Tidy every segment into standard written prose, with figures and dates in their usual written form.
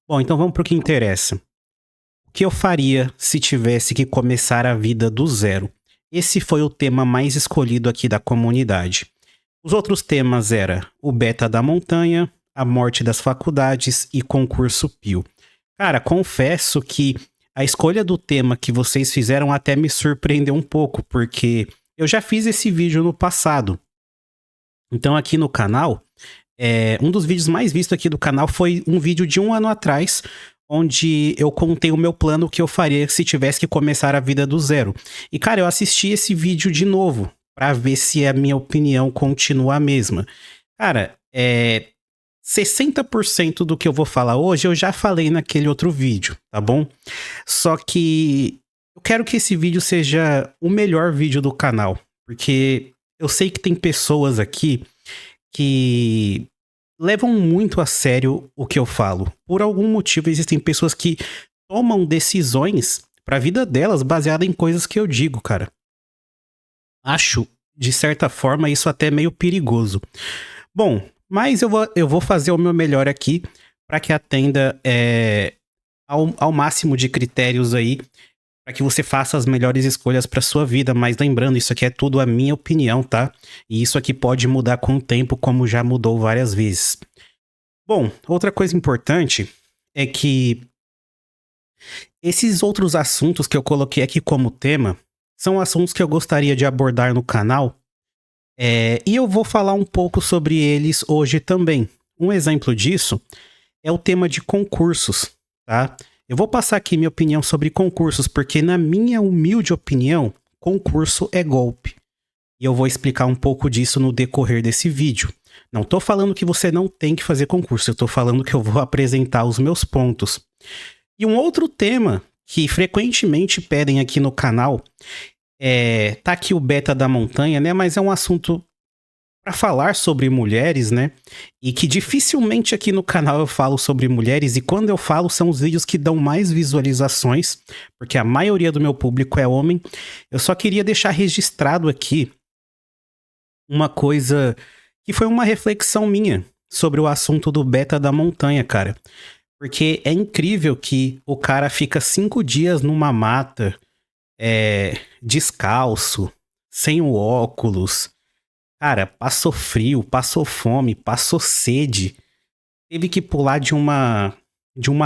Bom, então vamos pro que interessa. O que eu faria se tivesse que começar a vida do zero? Esse foi o tema mais escolhido aqui da comunidade. Os outros temas era o beta da montanha, a morte das faculdades e concurso Pio. Cara, confesso que a escolha do tema que vocês fizeram até me surpreendeu um pouco, porque eu já fiz esse vídeo no passado. Então aqui no canal, um dos vídeos mais vistos aqui do canal foi um vídeo de 1 ano atrás, onde eu contei o meu plano que eu faria se tivesse que começar a vida do zero. E, cara, eu assisti esse vídeo de novo, pra ver se a minha opinião continua a mesma. Cara, 60% do que eu vou falar hoje eu já falei naquele outro vídeo, tá bom? Só que eu quero que esse vídeo seja o melhor vídeo do canal, porque eu sei que tem pessoas aqui que levam muito a sério o que eu falo. Por algum motivo, existem pessoas que tomam decisões pra vida delas baseada em coisas que eu digo, cara. Acho, de certa forma, isso até meio perigoso. Bom, mas eu vou fazer o meu melhor aqui para que atenda ao máximo de critérios aí, para que você faça as melhores escolhas para sua vida. Mas lembrando, isso aqui é tudo a minha opinião, tá? E isso aqui pode mudar com o tempo, como já mudou várias vezes. Bom, outra coisa importante é que esses outros assuntos que eu coloquei aqui como tema são assuntos que eu gostaria de abordar no canal, e eu vou falar um pouco sobre eles hoje também. Um exemplo disso é o tema de concursos, tá? Eu vou passar aqui minha opinião sobre concursos, porque na minha humilde opinião, concurso é golpe. E eu vou explicar um pouco disso no decorrer desse vídeo. Não tô falando que você não tem que fazer concurso, eu tô falando que eu vou apresentar os meus pontos. E um outro tema que frequentemente pedem aqui no canal tá aqui o beta da montanha, né? Mas é um assunto para falar sobre mulheres, né? E que dificilmente aqui no canal eu falo sobre mulheres, e quando eu falo são os vídeos que dão mais visualizações, porque a maioria do meu público é homem. Eu só queria deixar registrado aqui uma coisa que foi uma reflexão minha sobre o assunto do beta da montanha, cara. Porque é incrível que o cara fica 5 dias numa mata, descalço, sem o óculos. Cara, passou frio, passou fome, passou sede. Teve que pular de uma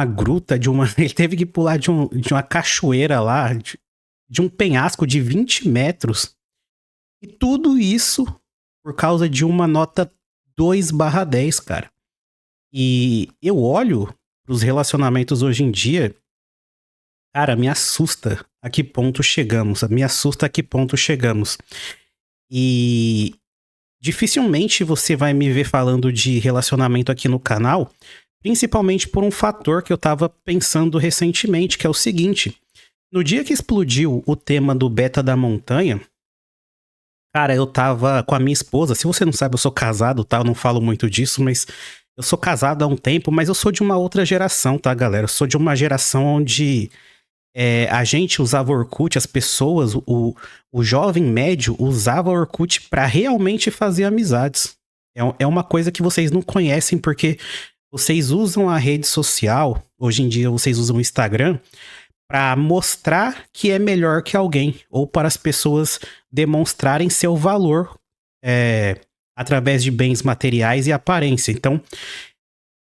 gruta, ele teve que pular de uma cachoeira lá, de um penhasco de 20 metros. E tudo isso por causa de uma nota 2/10, cara. E eu olho pros relacionamentos hoje em dia, cara, me assusta a que ponto chegamos. Me assusta a que ponto chegamos. E dificilmente você vai me ver falando de relacionamento aqui no canal, principalmente por um fator que eu tava pensando recentemente, que é o seguinte: no dia que explodiu o tema do beta da montanha, cara, eu tava com a minha esposa. Se você não sabe, eu sou casado, tá? Eu não falo muito disso, mas eu sou casado há um tempo, mas eu sou de uma outra geração, tá, galera? Eu sou de uma geração onde a gente usava Orkut, as pessoas, o jovem médio usava Orkut pra realmente fazer amizades. É uma coisa que vocês não conhecem, porque vocês usam a rede social, hoje em dia vocês usam o Instagram, pra mostrar que é melhor que alguém, ou para as pessoas demonstrarem seu valor através de bens materiais e aparência. Então,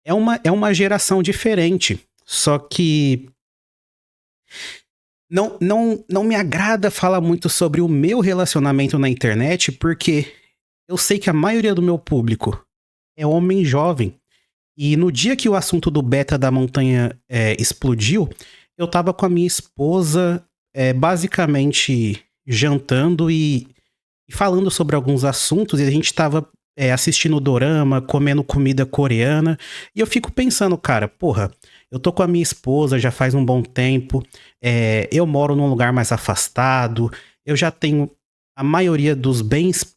é uma geração diferente. Só que não me agrada falar muito sobre o meu relacionamento na internet, porque eu sei que a maioria do meu público é homem jovem. E no dia que o assunto do beta da montanha explodiu, eu tava com a minha esposa, basicamente jantando e falando sobre alguns assuntos, e a gente tava assistindo dorama, comendo comida coreana, e eu fico pensando, cara, porra, eu tô com a minha esposa já faz um bom tempo, eu moro num lugar mais afastado, eu já tenho a maioria dos bens,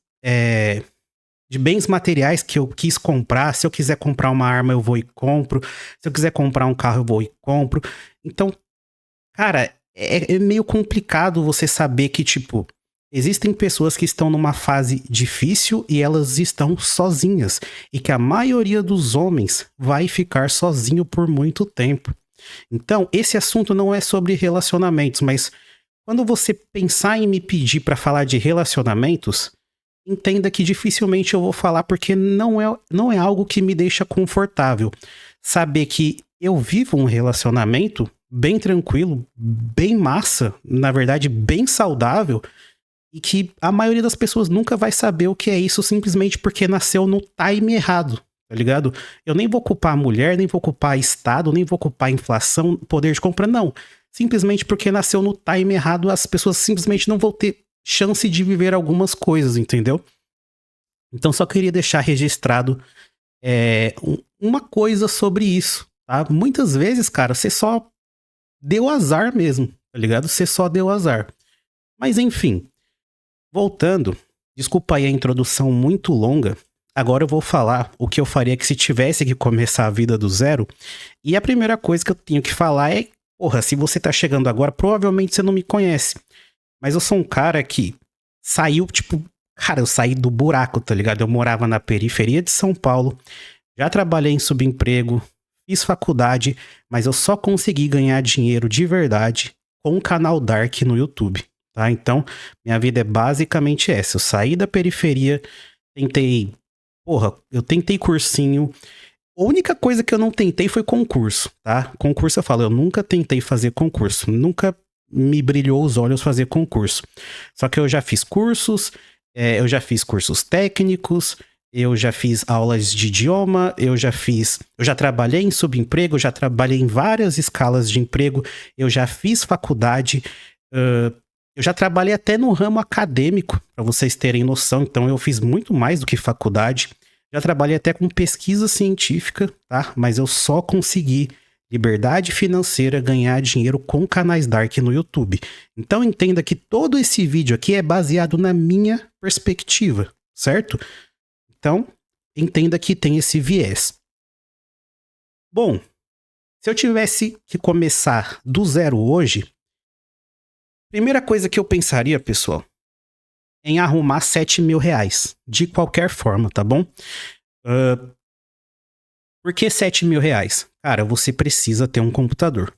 de bens materiais que eu quis comprar. Se eu quiser comprar uma arma, eu vou e compro. Se eu quiser comprar um carro, eu vou e compro. Então, cara, é meio complicado você saber que, tipo, Existem pessoas que estão numa fase difícil e elas estão sozinhas, e que a maioria dos homens vai ficar sozinho por muito tempo. Então, esse assunto não é sobre relacionamentos, mas quando você pensar em me pedir para falar de relacionamentos, entenda que dificilmente eu vou falar porque não é algo que me deixa confortável. Saber que eu vivo um relacionamento bem tranquilo, bem massa, na verdade bem saudável, e que a maioria das pessoas nunca vai saber o que é isso simplesmente porque nasceu no time errado, tá ligado? Eu nem vou culpar a mulher, nem vou culpar Estado, nem vou culpar a inflação, poder de compra, não. Simplesmente porque nasceu no time errado, as pessoas simplesmente não vão ter chance de viver algumas coisas, entendeu? Então só queria deixar registrado uma coisa sobre isso, tá? Muitas vezes, cara, você só deu azar mesmo, tá ligado? Você só deu azar. Mas enfim, voltando, desculpa aí a introdução muito longa, agora eu vou falar o que eu faria que se tivesse que começar a vida do zero. E a primeira coisa que eu tenho que falar é, porra, se você tá chegando agora, provavelmente você não me conhece. Mas eu sou um cara que saiu, tipo, cara, eu saí do buraco, tá ligado? Eu morava na periferia de São Paulo, já trabalhei em subemprego, fiz faculdade, mas eu só consegui ganhar dinheiro de verdade com o canal Dark no YouTube, tá? Então, minha vida é basicamente essa. Eu saí da periferia, eu tentei cursinho. A única coisa que eu não tentei foi concurso, tá? Concurso eu falo, eu nunca tentei fazer concurso, nunca me brilhou os olhos fazer concurso. Só que eu já fiz cursos, eu já fiz cursos técnicos, eu já fiz aulas de idioma, eu já trabalhei em subemprego, eu já trabalhei em várias escalas de emprego, eu já fiz faculdade, eu já trabalhei até no ramo acadêmico, para vocês terem noção, então eu fiz muito mais do que faculdade. Já trabalhei até com pesquisa científica, tá? Mas eu só consegui liberdade financeira, ganhar dinheiro com canais Dark no YouTube. Então entenda que todo esse vídeo aqui é baseado na minha perspectiva, certo? Então, entenda que tem esse viés. Bom, se eu tivesse que começar do zero hoje, primeira coisa que eu pensaria, pessoal, em arrumar 7 mil reais. De qualquer forma, tá bom? Por que 7 mil reais? Cara, você precisa ter um computador.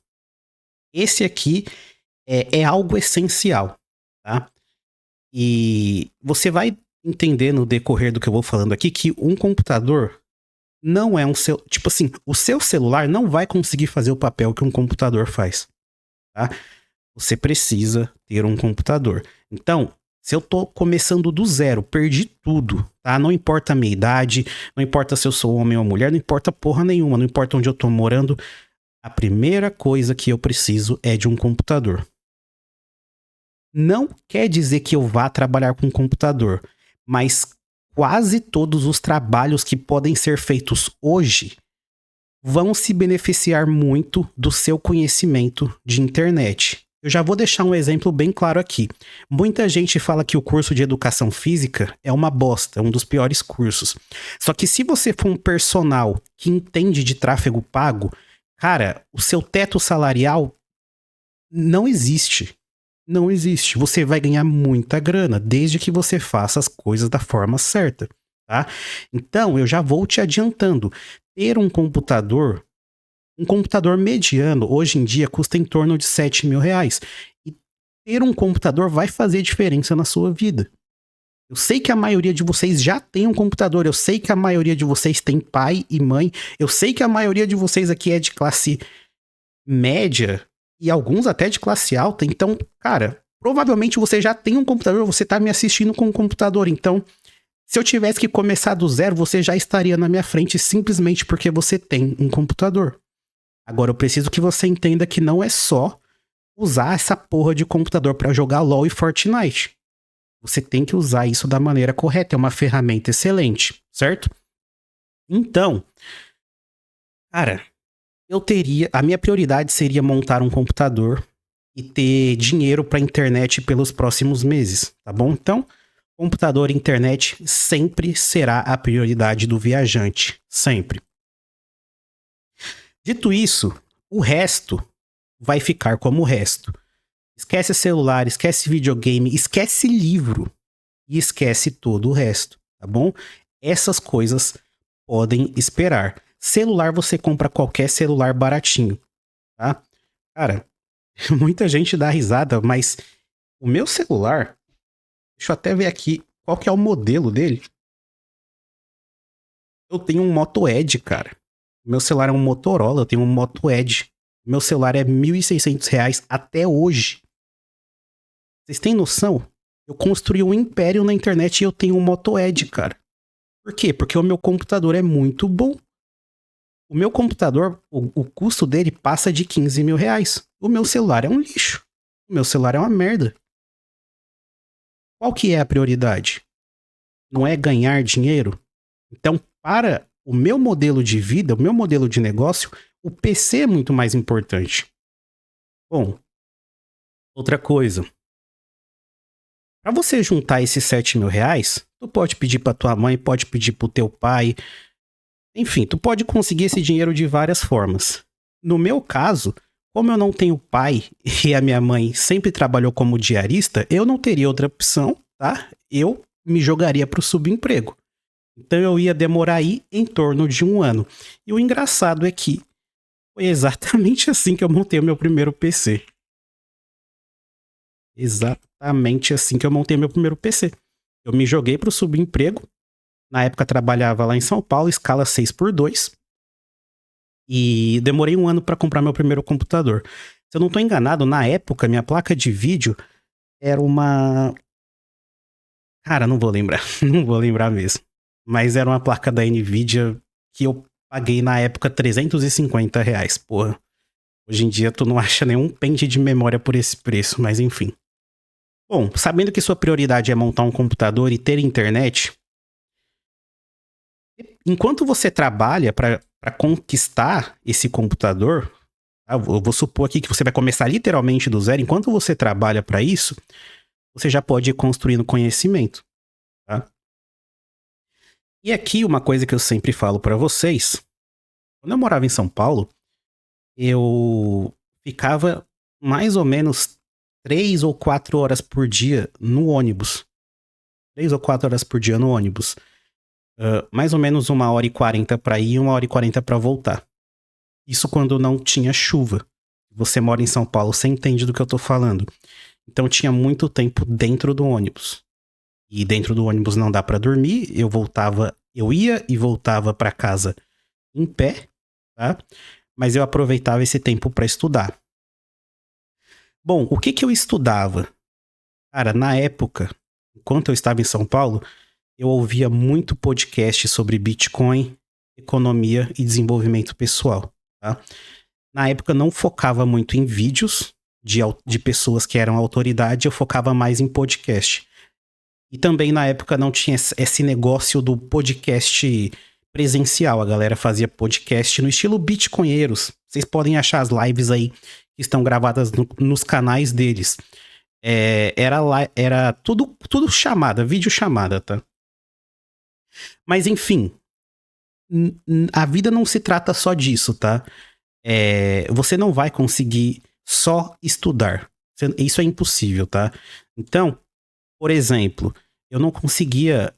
Esse aqui é algo essencial, tá? E você vai entender no decorrer do que eu vou falando aqui que um computador não é tipo assim, o seu celular não vai conseguir fazer o papel que um computador faz, tá? Você precisa ter um computador. Então, se eu tô começando do zero, perdi tudo, tá? Não importa a minha idade, não importa se eu sou homem ou mulher, não importa porra nenhuma, não importa onde eu tô morando, a primeira coisa que eu preciso é de um computador. Não quer dizer que eu vá trabalhar com computador, mas quase todos os trabalhos que podem ser feitos hoje vão se beneficiar muito do seu conhecimento de internet. Eu já vou deixar um exemplo bem claro aqui. Muita gente fala que o curso de educação física é uma bosta, é um dos piores cursos. Só que se você for um personal que entende de tráfego pago, cara, o seu teto salarial não existe. Não existe. Você vai ganhar muita grana, desde que você faça as coisas da forma certa, tá? Então, eu já vou te adiantando. Ter um computador mediano, hoje em dia, custa em torno de 7 mil reais. E ter um computador vai fazer diferença na sua vida. Eu sei que a maioria de vocês já tem um computador, eu sei que a maioria de vocês tem pai e mãe, eu sei que a maioria de vocês aqui é de classe média e alguns até de classe alta. Então, cara, provavelmente você já tem um computador, você tá me assistindo com um computador. Então, se eu tivesse que começar do zero, você já estaria na minha frente simplesmente porque você tem um computador. Agora, eu preciso que você entenda que não é só usar essa porra de computador para jogar LoL e Fortnite. Você tem que usar isso da maneira correta, é uma ferramenta excelente, certo? Então, cara, a minha prioridade seria montar um computador e ter dinheiro para internet pelos próximos meses, tá bom? Então, computador e internet sempre será a prioridade do viajante, sempre. Dito isso, o resto vai ficar como o resto. Esquece celular, esquece videogame, esquece livro e esquece todo o resto, tá bom? Essas coisas podem esperar. Celular você compra qualquer celular baratinho, tá? Cara, muita gente dá risada, mas o meu celular, deixa eu até ver aqui qual que é o modelo dele. Eu tenho um Moto Edge, cara. Meu celular é um Motorola, eu tenho um Moto Edge. Meu celular é R$ 1.600 até hoje. Vocês têm noção? Eu construí um império na internet e eu tenho um Moto Edge, cara. Por quê? Porque o meu computador é muito bom. O meu computador, o custo dele passa de R$ 15.000. O meu celular é um lixo. O meu celular é uma merda. Qual que é a prioridade? Não é ganhar dinheiro? Então, para o meu modelo de vida, o meu modelo de negócio, o PC é muito mais importante. Bom, outra coisa. Para você juntar esses R$ 7.000, tu pode pedir para tua mãe, pode pedir pro teu pai. Enfim, tu pode conseguir esse dinheiro de várias formas. No meu caso, como eu não tenho pai e a minha mãe sempre trabalhou como diarista, eu não teria outra opção, tá? Eu me jogaria pro subemprego. Então eu ia demorar aí em torno de 1 ano. E o engraçado é que foi exatamente assim que eu montei o meu primeiro PC. Exatamente assim que eu montei meu primeiro PC. Eu me joguei pro subemprego. Na época trabalhava lá em São Paulo, escala 6x2. E demorei 1 ano para comprar meu primeiro computador. Se eu não tô enganado, na época minha placa de vídeo era uma... Cara, não vou lembrar. Não vou lembrar mesmo. Mas era uma placa da Nvidia que eu paguei na época R$ 350, porra. Hoje em dia tu não acha nenhum pente de memória por esse preço, mas enfim. Bom, sabendo que sua prioridade é montar um computador e ter internet, enquanto você trabalha para conquistar esse computador, tá? Eu vou supor aqui que você vai começar literalmente do zero. Enquanto você trabalha para isso, você já pode ir construindo conhecimento, tá? E aqui uma coisa que eu sempre falo para vocês, quando eu morava em São Paulo, eu ficava mais ou menos 3 ou 4 horas por dia no ônibus. 3 ou 4 horas por dia no ônibus. Mais ou menos 1h40 para ir e 1h40 para voltar. Isso quando não tinha chuva. Você mora em São Paulo, você entende do que eu tô falando. Então tinha muito tempo dentro do ônibus. E dentro do ônibus não dá para dormir. Eu ia e voltava para casa em pé, tá? Mas eu aproveitava esse tempo para estudar. Bom, o que eu estudava? Cara, na época, enquanto eu estava em São Paulo, eu ouvia muito podcast sobre Bitcoin, economia e desenvolvimento pessoal, tá? Na época eu não focava muito em vídeos de pessoas que eram autoridade, eu focava mais em podcast. E também na época não tinha esse negócio do podcast presencial. A galera fazia podcast no estilo Bitcoinheiros. Vocês podem achar as lives aí que estão gravadas nos canais deles. Era tudo chamada, vídeo chamada, tá? Mas enfim, a vida não se trata só disso, tá? Você não vai conseguir só estudar. Isso é impossível, tá? Então, por exemplo, eu não conseguia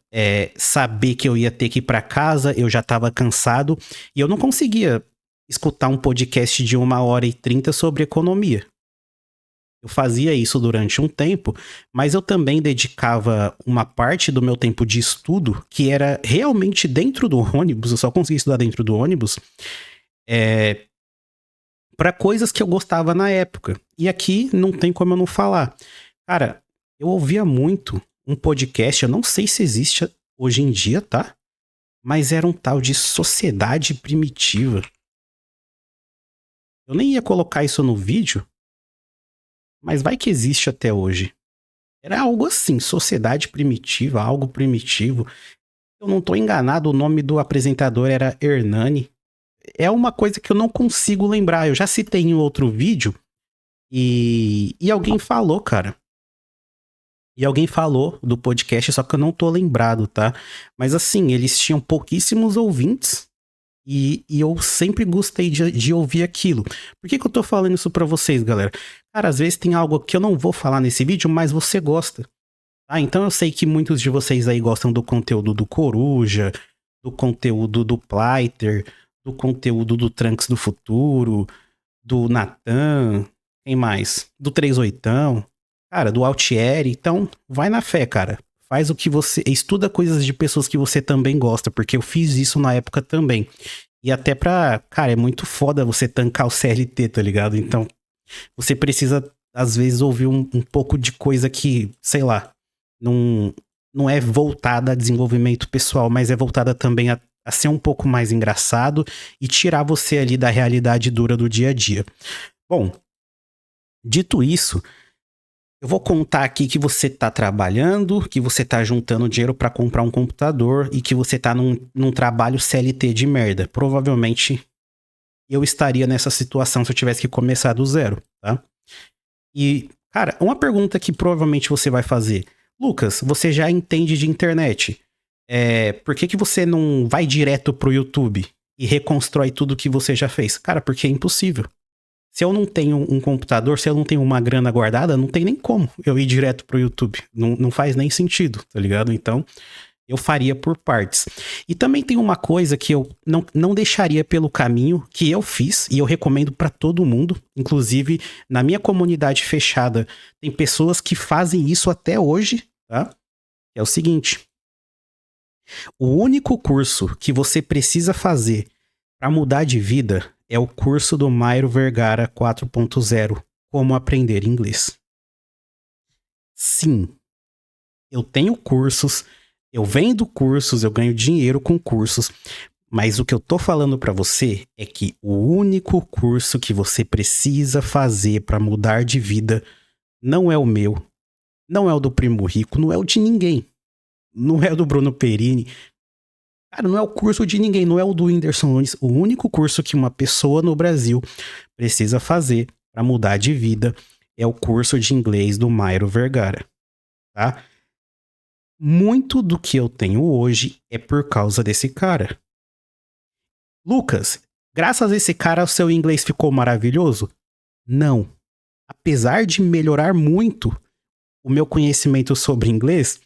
saber que eu ia ter que ir para casa, eu já estava cansado, e eu não conseguia escutar um podcast de 1h30 sobre economia. Eu fazia isso durante um tempo, mas eu também dedicava uma parte do meu tempo de estudo, que era realmente dentro do ônibus, eu só conseguia estudar dentro do ônibus, para coisas que eu gostava na época. E aqui não tem como eu não falar. Cara, eu ouvia muito um podcast, eu não sei se existe hoje em dia, tá? Mas era um tal de Sociedade Primitiva. Eu nem ia colocar isso no vídeo, mas vai que existe até hoje. Era algo assim, Sociedade Primitiva, algo primitivo. Eu não tô enganado, o nome do apresentador era Hernani. É uma coisa que eu não consigo lembrar. Eu já citei em outro vídeo e alguém falou, cara. E alguém falou do podcast, só que eu não tô lembrado, tá? Mas assim, eles tinham pouquíssimos ouvintes E eu sempre gostei de ouvir aquilo. Por que eu tô falando isso pra vocês, galera? Cara, às vezes tem algo que eu não vou falar nesse vídeo, mas você gosta. Ah, então eu sei que muitos de vocês aí gostam do conteúdo do Coruja, do conteúdo do Plyter, do conteúdo do Trunks do Futuro, do Natan, quem mais? Do 38, cara, do Altieri. Então, vai na fé, cara. Faz o que você... Estuda coisas de pessoas que você também gosta, porque eu fiz isso na época também. E até pra... Cara, é muito foda você tancar o CLT, tá ligado? Então, você precisa, às vezes, ouvir um pouco de coisa que, sei lá, não é voltada a desenvolvimento pessoal, mas é voltada também a ser um pouco mais engraçado e tirar você ali da realidade dura do dia a dia. Bom, dito isso, eu vou contar aqui que você tá trabalhando, que você tá juntando dinheiro pra comprar um computador e que você tá num trabalho CLT de merda. Provavelmente eu estaria nessa situação se eu tivesse que começar do zero, tá? E, cara, uma pergunta que provavelmente você vai fazer. Lucas, você já entende de internet. Por que você não vai direto pro YouTube e reconstrói tudo que você já fez? Cara, porque é impossível. Se eu não tenho um computador, se eu não tenho uma grana guardada, não tem nem como eu ir direto pro YouTube. Não faz nem sentido, tá ligado? Então, eu faria por partes. E também tem uma coisa que eu não deixaria pelo caminho, que eu fiz, e eu recomendo pra todo mundo. Inclusive, na minha comunidade fechada, tem pessoas que fazem isso até hoje, tá? É o seguinte: o único curso que você precisa fazer para mudar de vida é o curso do Mairo Vergara 4.0, Como Aprender Inglês. Sim, eu tenho cursos, eu vendo cursos, eu ganho dinheiro com cursos, mas o que eu tô falando para você é que o único curso que você precisa fazer para mudar de vida não é o meu, não é o do Primo Rico, não é o de ninguém, não é o do Bruno Perini. Cara, não é o curso de ninguém, não é o do Whindersson Nunes. O único curso que uma pessoa no Brasil precisa fazer para mudar de vida é o curso de inglês do Mairo Vergara, tá? Muito do que eu tenho hoje é por causa desse cara. Lucas, graças a esse cara o seu inglês ficou maravilhoso? Não. Apesar de melhorar muito o meu conhecimento sobre inglês,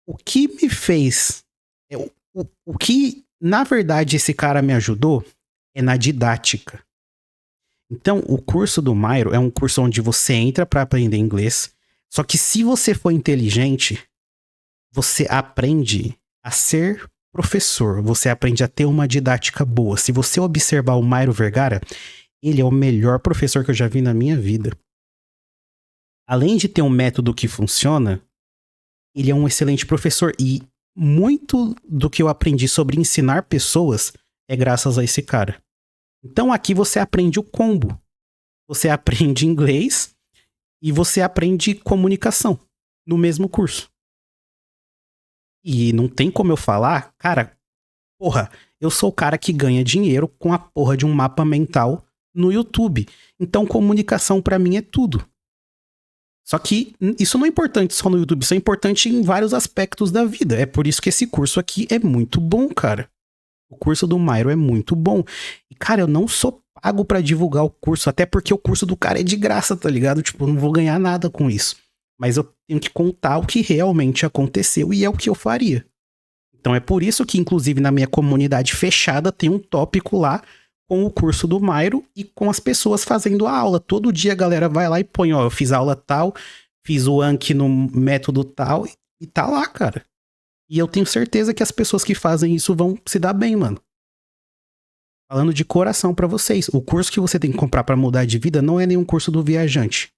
o que me fez... O que, na verdade, esse cara me ajudou é na didática. Então, o curso do Mairo é um curso onde você entra para aprender inglês, só que se você for inteligente, você aprende a ser professor, você aprende a ter uma didática boa. Se você observar o Mairo Vergara, ele é o melhor professor que eu já vi na minha vida. Além de ter um método que funciona, ele é um excelente professor e muito do que eu aprendi sobre ensinar pessoas é graças a esse cara. Então aqui você aprende o combo. Você aprende inglês e você aprende comunicação no mesmo curso. E não tem como eu falar, cara, porra, eu sou o cara que ganha dinheiro com a porra de um mapa mental no YouTube. Então comunicação pra mim é tudo. Só que isso não é importante só no YouTube, isso é importante em vários aspectos da vida. É por isso que esse curso aqui é muito bom, cara. O curso do Mairo é muito bom. E, cara, eu não sou pago pra divulgar o curso, até porque o curso do cara é de graça, tá ligado? Tipo, eu não vou ganhar nada com isso. Mas eu tenho que contar o que realmente aconteceu e é o que eu faria. Então é por isso que, inclusive, na minha comunidade fechada tem um tópico lá com o curso do Mairo e com as pessoas fazendo a aula. Todo dia a galera vai lá e põe, ó, eu fiz aula tal, fiz o Anki no método tal e tá lá, cara. E eu tenho certeza que as pessoas que fazem isso vão se dar bem, mano. Falando de coração pra vocês, o curso que você tem que comprar pra mudar de vida não é nenhum curso do Viajante.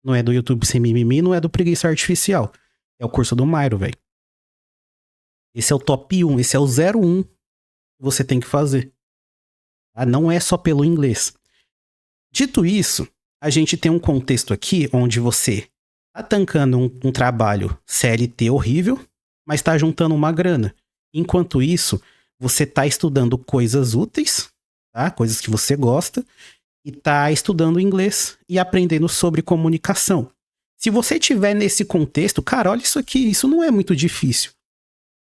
Não é do YouTube Sem Mimimi, não é do Preguiça Artificial. É o curso do Mairo, velho. Esse é o top 1, esse é o 01 que você tem que fazer. Tá? Não é só pelo inglês. Dito isso, a gente tem um contexto aqui onde você tá tancando um trabalho CLT horrível, mas tá juntando uma grana. Enquanto isso, você tá estudando coisas úteis, tá? Coisas que você gosta, e tá estudando inglês e aprendendo sobre comunicação. Se você tiver nesse contexto, cara, olha isso aqui, isso não é muito difícil.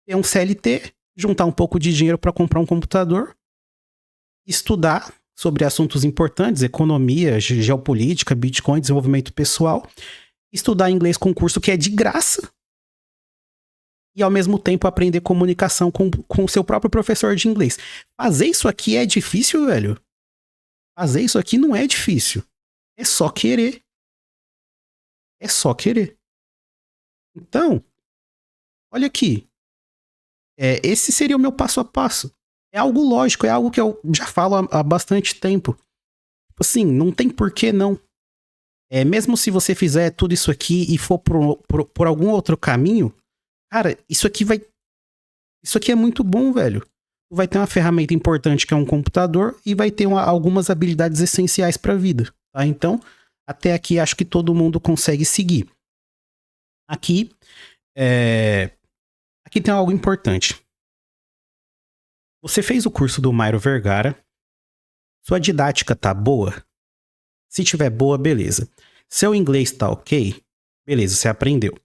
Ter um CLT, juntar um pouco de dinheiro para comprar um computador estudar sobre assuntos importantes, economia, geopolítica, Bitcoin, desenvolvimento pessoal, estudar inglês com curso que é de graça e ao mesmo tempo aprender comunicação com o seu próprio professor de inglês. Fazer isso aqui é difícil, velho? Fazer isso aqui não é difícil. É só querer. É só querer. Então, olha aqui. Esse seria o meu passo a passo. É algo lógico, é algo que eu já falo há bastante tempo. Tipo assim, não tem porquê não. Mesmo se você fizer tudo isso aqui e for por algum outro caminho, cara, isso aqui é muito bom, velho. Vai ter uma ferramenta importante que é um computador e vai ter algumas habilidades essenciais para a vida, tá? Então, até aqui acho que todo mundo consegue seguir. Aqui tem algo importante. Você fez o curso do Mairo Vergara. Sua didática tá boa? Se tiver boa, beleza. Seu inglês tá ok? Beleza, você aprendeu.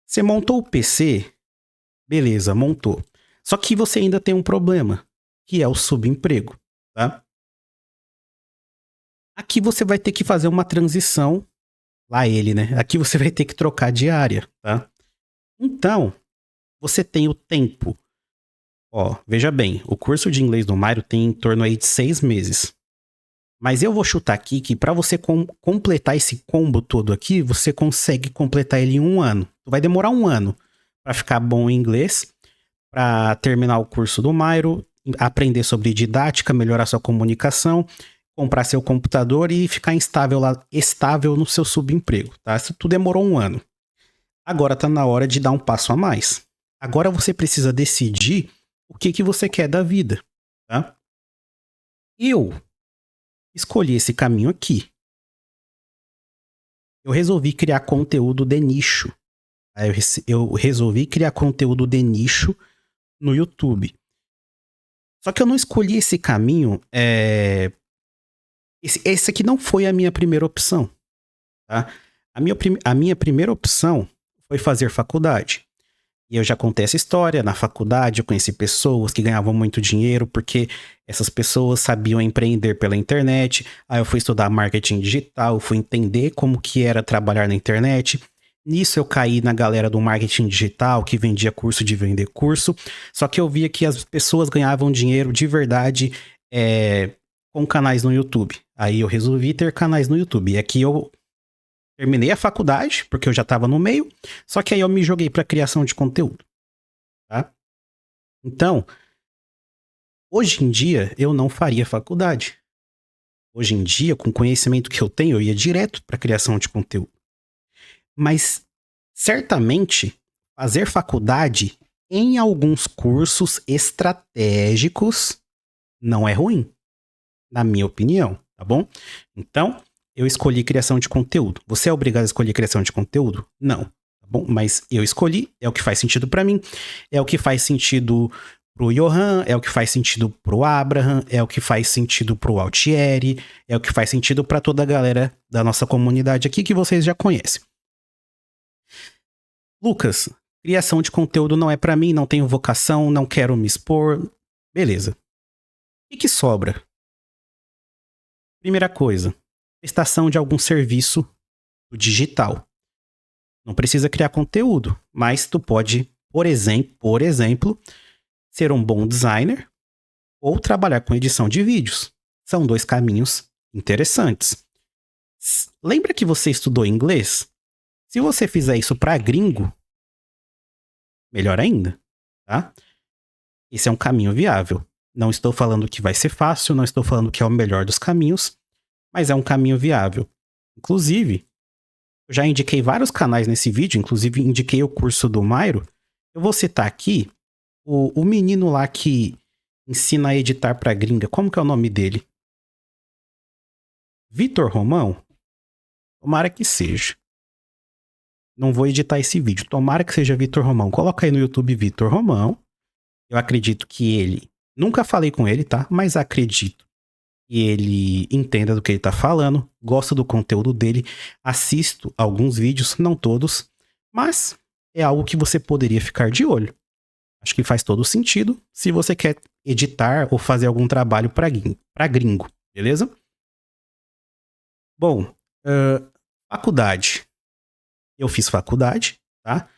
Você montou o PC? Beleza, montou. Só que você ainda tem um problema, que é o subemprego, tá? Aqui você vai ter que fazer uma transição, lá ele, né? Aqui você vai ter que trocar de área, tá? Então, você tem o tempo. Ó, veja bem, o curso de inglês do Mairo tem em torno aí de 6 meses. Mas eu vou chutar aqui que para você completar esse combo todo aqui, você consegue completar ele em 1 ano. Vai demorar 1 ano para ficar bom em inglês, para terminar o curso do Mairo, aprender sobre didática, melhorar sua comunicação, comprar seu computador e ficar estável no seu subemprego, tá? Isso tudo demorou 1 ano. Agora tá na hora de dar um passo a mais. Agora você precisa decidir o que você quer da vida, tá? Eu escolhi esse caminho aqui. Eu resolvi criar conteúdo de nicho. Eu resolvi criar conteúdo de nicho no YouTube. Só que eu não escolhi esse caminho. Esse aqui não foi a minha primeira opção. Tá? A minha primeira opção foi fazer faculdade. E eu já contei essa história. Na faculdade eu conheci pessoas que ganhavam muito dinheiro porque essas pessoas sabiam empreender pela internet. Aí eu fui estudar marketing digital, fui entender como que era trabalhar na internet. Nisso eu caí na galera do marketing digital que vendia curso de vender curso. Só que eu via que as pessoas ganhavam dinheiro de verdade com canais no YouTube. Aí eu resolvi ter canais no YouTube. E aqui eu terminei a faculdade, porque eu já estava no meio, só que aí eu me joguei para criação de conteúdo, tá? Então, hoje em dia, eu não faria faculdade. Hoje em dia, com o conhecimento que eu tenho, eu ia direto para criação de conteúdo. Mas, certamente, fazer faculdade em alguns cursos estratégicos não é ruim, na minha opinião, tá bom? Então, eu escolhi criação de conteúdo. Você é obrigado a escolher criação de conteúdo? Não, tá bom? Mas eu escolhi, é o que faz sentido pra mim, é o que faz sentido pro Johan, é o que faz sentido pro Abraham, é o que faz sentido pro Altieri, é o que faz sentido pra toda a galera da nossa comunidade aqui que vocês já conhecem. Lucas, criação de conteúdo não é pra mim, não tenho vocação, não quero me expor. Beleza. O que sobra? Primeira coisa, prestação de algum serviço digital. Não precisa criar conteúdo, mas tu pode, por exemplo, ser um bom designer ou trabalhar com edição de vídeos. São 2 caminhos interessantes. Lembra que você estudou inglês? Se você fizer isso para gringo, melhor ainda, tá? Esse é um caminho viável. Não estou falando que vai ser fácil, não estou falando que é o melhor dos caminhos, mas é um caminho viável. Inclusive, eu já indiquei vários canais nesse vídeo, inclusive indiquei o curso do Mairo. Eu vou citar aqui o menino lá que ensina a editar pra gringa. Como que é o nome dele? Vitor Romão? Tomara que seja. Não vou editar esse vídeo. Tomara que seja Vitor Romão. Coloca aí no YouTube Vitor Romão. Eu acredito que ele... Nunca falei com ele, tá? Mas acredito que ele entenda do que ele tá falando. Gosto do conteúdo dele. Assisto alguns vídeos, não todos. Mas é algo que você poderia ficar de olho, Acho que faz todo sentido se você quer editar ou fazer algum trabalho para gringo, beleza? Bom, faculdade. Eu fiz faculdade, tá?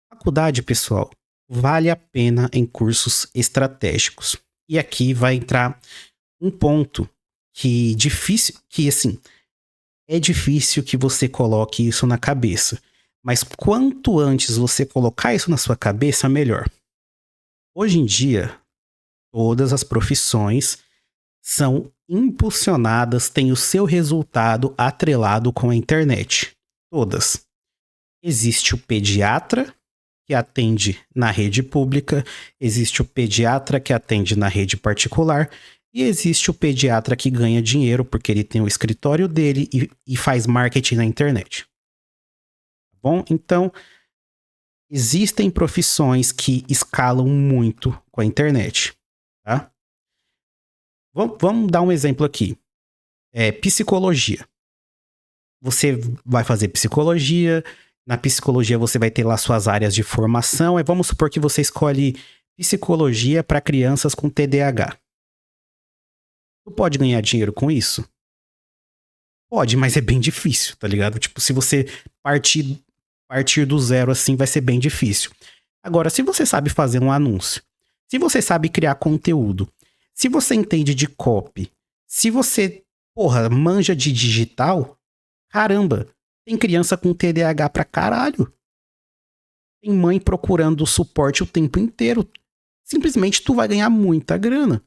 Faculdade, pessoal, vale a pena em cursos estratégicos. E aqui vai entrar um ponto que difícil, que assim, é difícil que você coloque isso na cabeça. Mas quanto antes você colocar isso na sua cabeça, melhor. Hoje em dia, todas as profissões são impulsionadas, têm o seu resultado atrelado com a internet. Todas. Existe o pediatra, que atende na rede pública, existe o pediatra que atende na rede particular, e existe o pediatra que ganha dinheiro porque ele tem o escritório dele e faz marketing na internet. Tá bom? Então, existem profissões que escalam muito com a internet. Tá? Vamos dar um exemplo aqui. Psicologia. Você vai fazer psicologia. Na psicologia você vai ter lá suas áreas de formação. Vamos supor que você escolhe psicologia para crianças com TDAH. Tu pode ganhar dinheiro com isso? Pode, mas é bem difícil, tá ligado? Tipo, se você partir do zero assim, vai ser bem difícil. Agora, se você sabe fazer um anúncio, se você sabe criar conteúdo, se você entende de copy, se você, manja de digital, caramba, tem criança com TDAH pra caralho. Tem mãe procurando suporte o tempo inteiro. Simplesmente tu vai ganhar muita grana.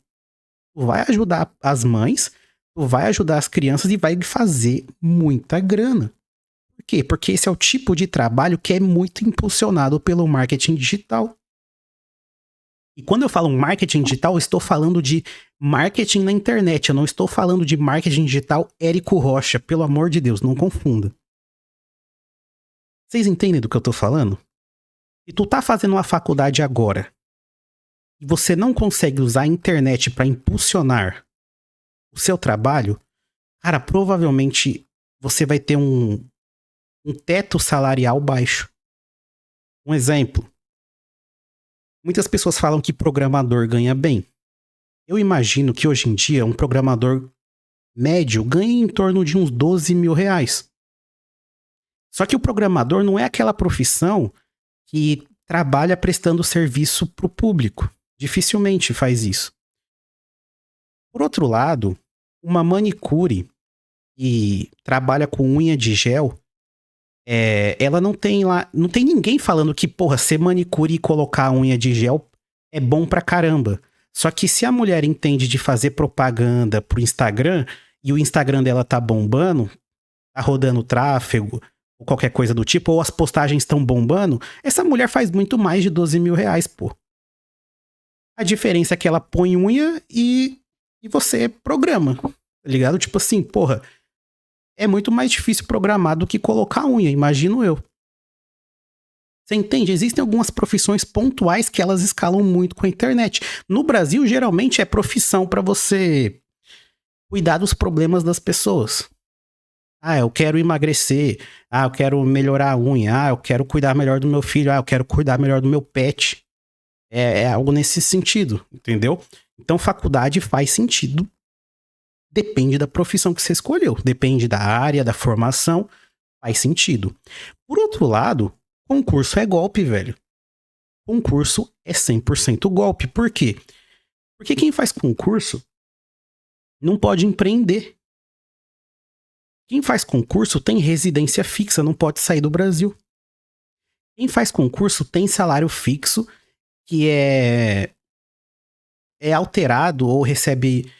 Tu vai ajudar as mães, tu vai ajudar as crianças e vai fazer muita grana. Por quê? Porque esse é o tipo de trabalho que é muito impulsionado pelo marketing digital. E quando eu falo marketing digital, eu estou falando de marketing na internet. Eu não estou falando de marketing digital Érico Rocha. Pelo amor de Deus, não confunda. Vocês entendem do que eu tô falando? Se tu tá fazendo uma faculdade agora e você não consegue usar a internet para impulsionar o seu trabalho, cara, provavelmente você vai ter um teto salarial baixo. Um exemplo. Muitas pessoas falam que programador ganha bem. Eu imagino que hoje em dia um programador médio ganha em torno de uns 12 mil reais. Só que o programador não é aquela profissão que trabalha prestando serviço para o público. Dificilmente faz isso. Por outro lado, uma manicure que trabalha com unha de gel, ela não tem ninguém falando que, ser manicure e colocar a unha de gel é bom pra caramba. Só que se a mulher entende de fazer propaganda pro Instagram e o Instagram dela tá bombando, tá rodando tráfego, ou qualquer coisa do tipo, ou as postagens estão bombando, essa mulher faz muito mais de 12 mil reais, pô. A diferença é que ela põe unha e você programa, tá ligado? Tipo assim, é muito mais difícil programar do que colocar unha, imagino eu. Você entende? Existem algumas profissões pontuais que elas escalam muito com a internet. No Brasil, geralmente é profissão pra você cuidar dos problemas das pessoas. Ah, eu quero emagrecer. Ah, eu quero melhorar a unha. Ah, eu quero cuidar melhor do meu filho. Ah, eu quero cuidar melhor do meu pet. É algo nesse sentido, entendeu? Então, faculdade faz sentido. Depende da profissão que você escolheu. Depende da área, da formação. Faz sentido. Por outro lado, concurso é golpe, velho. Concurso é 100% golpe. Por quê? Porque quem faz concurso não pode empreender. Quem faz concurso tem residência fixa, não pode sair do Brasil. Quem faz concurso tem salário fixo, que é alterado ou recebe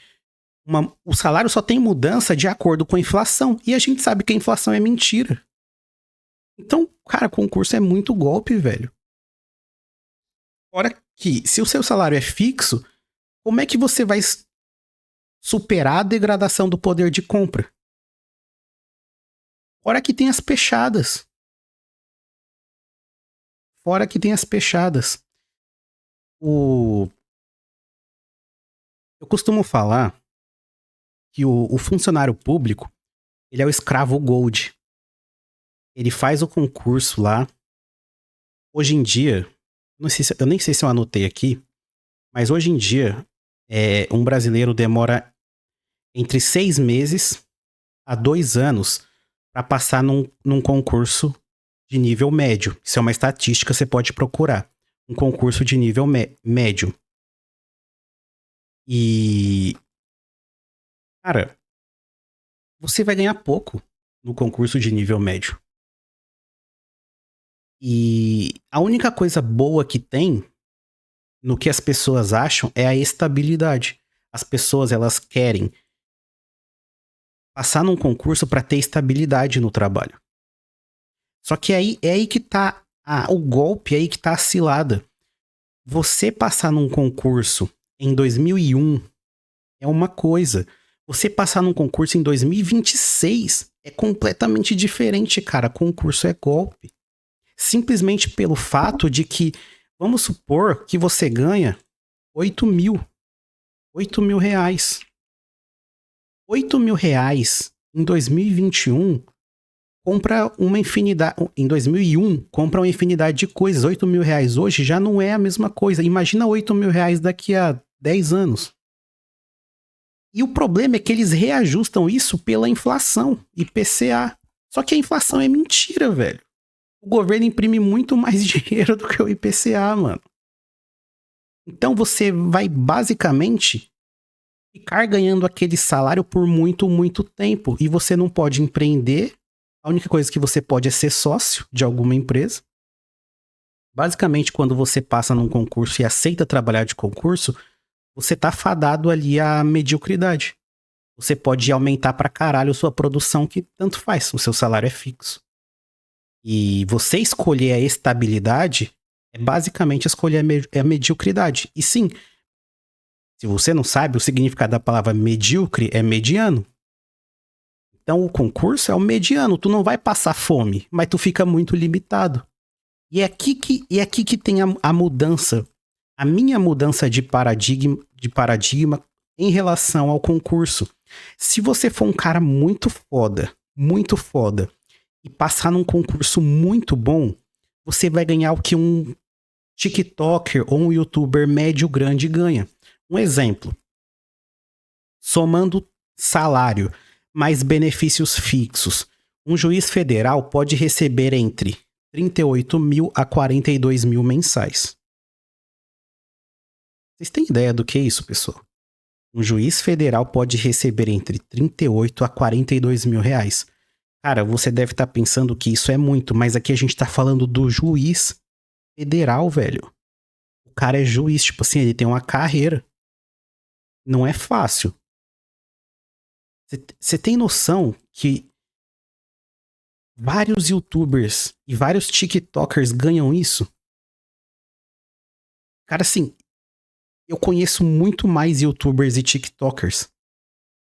o salário só tem mudança de acordo com a inflação. E a gente sabe que a inflação é mentira. Então, cara, concurso é muito golpe, velho. Fora que, se o seu salário é fixo, como é que você vai superar a degradação do poder de compra? Fora que tem as pechadas. Eu costumo falar que o funcionário público, ele é o escravo gold. Ele faz o concurso lá. Hoje em dia, eu nem sei se eu anotei aqui, mas hoje em dia, um brasileiro demora entre 6 meses a 2 anos para passar num concurso de nível médio. Isso é uma estatística, você pode procurar. Um concurso de nível médio. E, cara, você vai ganhar pouco no concurso de nível médio. E a única coisa boa que tem no que as pessoas acham é a estabilidade. As pessoas, elas querem passar num concurso para ter estabilidade no trabalho. Só que é aí que tá o golpe, é aí que tá a cilada. Você passar num concurso em 2001 é uma coisa. Você passar num concurso em 2026 é completamente diferente, cara. Concurso é golpe. Simplesmente pelo fato de que, vamos supor que você ganha 8 mil. 8 mil reais. 8 mil reais em 2021 compra uma infinidade. Em 2001, compra uma infinidade de coisas. 8 mil reais hoje já não é a mesma coisa. Imagina 8 mil reais daqui a 10 anos. E o problema é que eles reajustam isso pela inflação, IPCA. Só que a inflação é mentira, velho. O governo imprime muito mais dinheiro do que o IPCA, mano. Então você vai basicamente ficar ganhando aquele salário por muito, muito tempo. E você não pode empreender. A única coisa que você pode é ser sócio de alguma empresa. Basicamente, quando você passa num concurso e aceita trabalhar de concurso, você tá fadado ali à mediocridade. Você pode aumentar pra caralho sua produção, que tanto faz, o seu salário é fixo. E você escolher a estabilidade é basicamente escolher a mediocridade. E sim, se você não sabe, o significado da palavra medíocre é mediano. Então o concurso é o mediano, tu não vai passar fome, mas tu fica muito limitado. E é aqui que tem a mudança, a minha mudança de paradigma em relação ao concurso. Se você for um cara muito foda, e passar num concurso muito bom, você vai ganhar o que um TikToker ou um YouTuber médio grande ganha. Um exemplo, somando salário mais benefícios fixos, um juiz federal pode receber entre 38 mil a 42 mil mensais. Vocês têm ideia do que é isso, pessoal? Um juiz federal pode receber entre 38 a 42 mil reais. Cara, você deve estar pensando que isso é muito, mas aqui a gente tá falando do juiz federal, velho. O cara é juiz, tipo assim, ele tem uma carreira. Não é fácil. Você tem noção que vários YouTubers e vários TikTokers ganham isso? Cara, assim, eu conheço muito mais YouTubers e TikTokers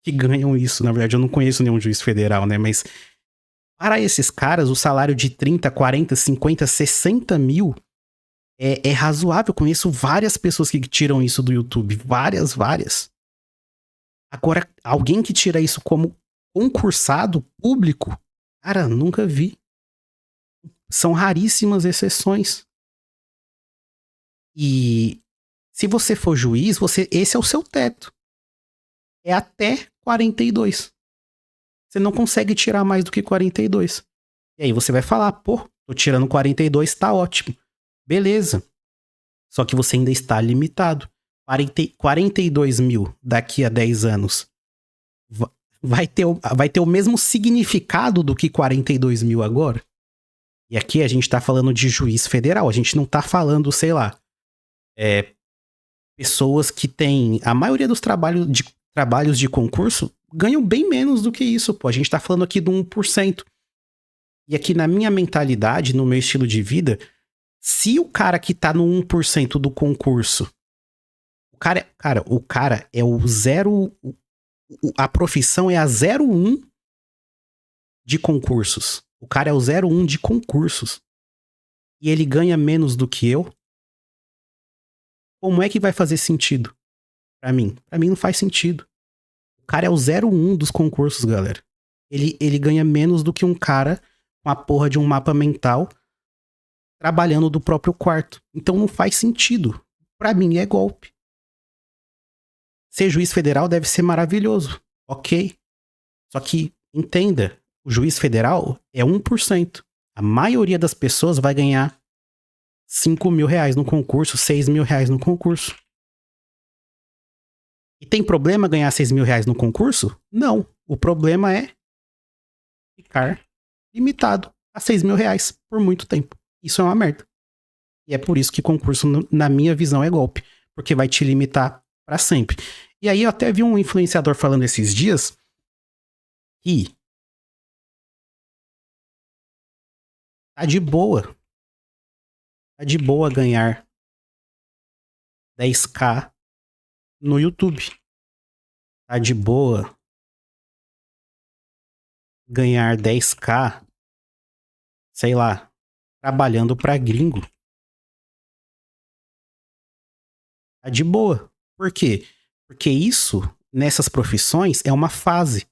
que ganham isso. Na verdade, eu não conheço nenhum juiz federal, né? Mas para esses caras, o salário de 30, 40, 50, 60 mil é razoável. Eu conheço várias pessoas que tiram isso do YouTube. Várias. Agora, alguém que tira isso como concursado público, cara, nunca vi. São raríssimas exceções. E se você for juiz, esse é o seu teto. É até 42. Você não consegue tirar mais do que 42. E aí você vai falar, pô, tô tirando 42, tá ótimo. Beleza. Só que você ainda está limitado. 42 mil daqui a 10 anos vai ter o mesmo significado do que 42 mil agora? E aqui a gente tá falando de juiz federal. A gente não tá falando, sei lá, pessoas que têm... A maioria dos trabalhos de concurso ganham bem menos do que isso, pô. A gente tá falando aqui do 1%. E aqui na minha mentalidade, no meu estilo de vida, se o cara que tá no 1% do concurso, o cara é o zero... A profissão é a 01 de concursos. O cara é o 01 de concursos. E ele ganha menos do que eu. Como é que vai fazer sentido pra mim? Pra mim não faz sentido. O cara é o 01 dos concursos, galera. Ele ganha menos do que um cara com a porra de um mapa mental trabalhando do próprio quarto. Então não faz sentido. Pra mim é golpe. Ser juiz federal deve ser maravilhoso, ok? Só que, entenda, o juiz federal é 1%. A maioria das pessoas vai ganhar 5 mil reais no concurso, 6 mil reais no concurso. E tem problema ganhar 6 mil reais no concurso? Não. O problema é ficar limitado a 6 mil reais por muito tempo. Isso é uma merda. E é por isso que concurso, na minha visão, é golpe. Porque vai te limitar pra sempre. E aí eu até vi um influenciador falando esses dias que tá de boa. Tá de boa ganhar 10k no YouTube. Tá de boa ganhar 10k, sei lá, trabalhando pra gringo. Tá de boa. Por quê? Porque isso, nessas profissões, é uma fase.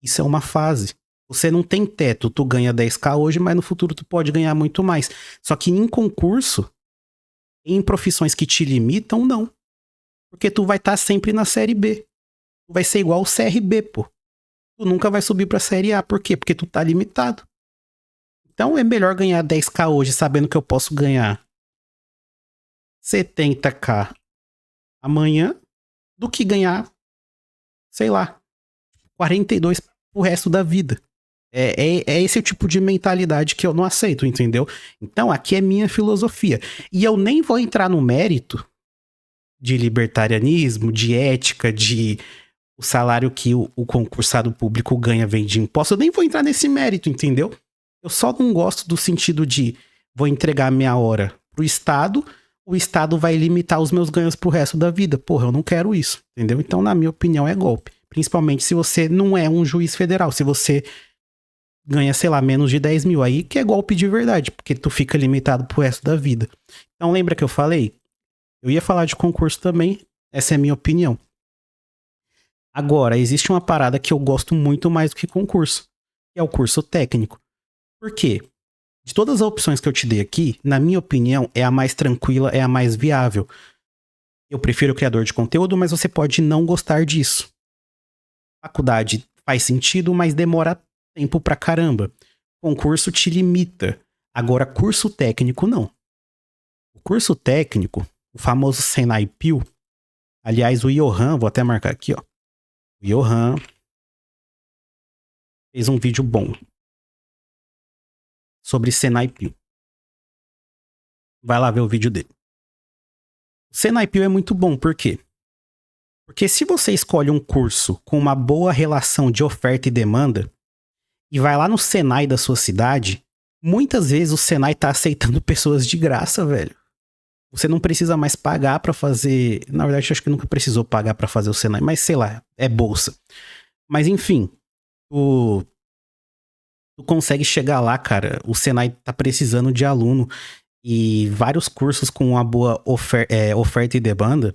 Isso é uma fase. Você não tem teto, tu ganha 10k hoje, mas no futuro tu pode ganhar muito mais. Só que em concurso, em profissões que te limitam, não. Porque tu vai estar sempre na série B. Tu vai ser igual o CRB, pô. Tu nunca vai subir pra série A. Por quê? Porque tu tá limitado. Então é melhor ganhar 10k hoje, sabendo que eu posso ganhar 70k amanhã, do que ganhar, sei lá, 42 pro resto da vida. É esse o tipo de mentalidade que eu não aceito, entendeu? Então aqui é minha filosofia. E eu nem vou entrar no mérito de libertarianismo, de ética, de o salário que o concursado público ganha vem de imposto. Eu nem vou entrar nesse mérito, entendeu? Eu só não gosto do sentido de vou entregar minha hora pro Estado, o Estado vai limitar os meus ganhos pro resto da vida. Porra, eu não quero isso, entendeu? Então, na minha opinião, é golpe. Principalmente se você não é um juiz federal. Se você ganha, sei lá, menos de 10 mil. Aí que é golpe de verdade, porque tu fica limitado pro resto da vida. Então, lembra que eu falei? Eu ia falar de concurso também. Essa é a minha opinião. Agora, existe uma parada que eu gosto muito mais do que concurso. Que é o curso técnico. Por quê? De todas as opções que eu te dei aqui, na minha opinião, é a mais tranquila, é a mais viável. Eu prefiro o criador de conteúdo, mas você pode não gostar disso. Faculdade faz sentido, mas demora tempo pra caramba. Concurso te limita. Agora, curso técnico, não. O curso técnico, o famoso Senai Pio, aliás, o Johan, vou até marcar aqui, ó. O Johan fez um vídeo bom sobre Senai Pio. Vai lá ver o vídeo dele. O Senai Pio é muito bom, por quê? Porque se você escolhe um curso com uma boa relação de oferta e demanda e vai lá no Senai da sua cidade, muitas vezes o Senai tá aceitando pessoas de graça, velho. Você não precisa mais pagar pra fazer... Na verdade, eu acho que nunca precisou pagar pra fazer o Senai, mas sei lá, é bolsa. Mas enfim, tu consegue chegar lá, cara. O Senai tá precisando de aluno e vários cursos com uma boa oferta e demanda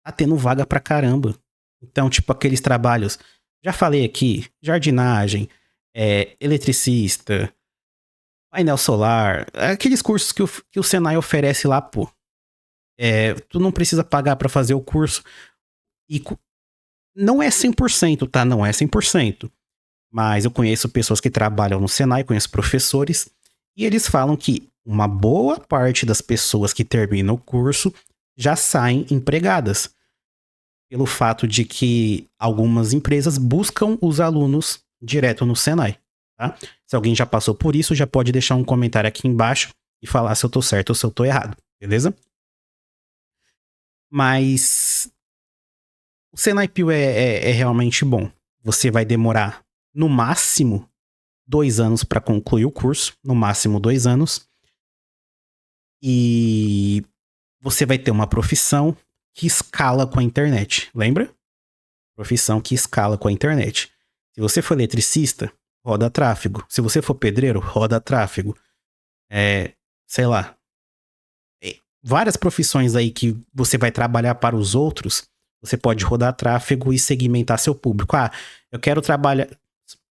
tá tendo vaga pra caramba. Então, tipo, aqueles trabalhos... Já falei aqui, jardinagem, eletricista, painel solar, aqueles cursos que o Senai oferece lá, pô. Tu não precisa pagar pra fazer o curso. E não é 100%, tá? Não é 100%. Mas eu conheço pessoas que trabalham no Senai, conheço professores, e eles falam que uma boa parte das pessoas que terminam o curso já saem empregadas. Pelo fato de que algumas empresas buscam os alunos direto no Senai, tá? Se alguém já passou por isso, já pode deixar um comentário aqui embaixo e falar se eu tô certo ou se eu tô errado, beleza? Mas o Senai Pio é realmente bom. Você vai demorar no máximo 2 anos para concluir o curso, no máximo 2 anos. E você vai ter uma profissão que escala com a internet, lembra? Profissão que escala com a internet. Se você for eletricista, roda tráfego. Se você for pedreiro, roda tráfego. Sei lá. Várias profissões aí que você vai trabalhar para os outros, você pode rodar tráfego e segmentar seu público. Ah, eu quero trabalhar...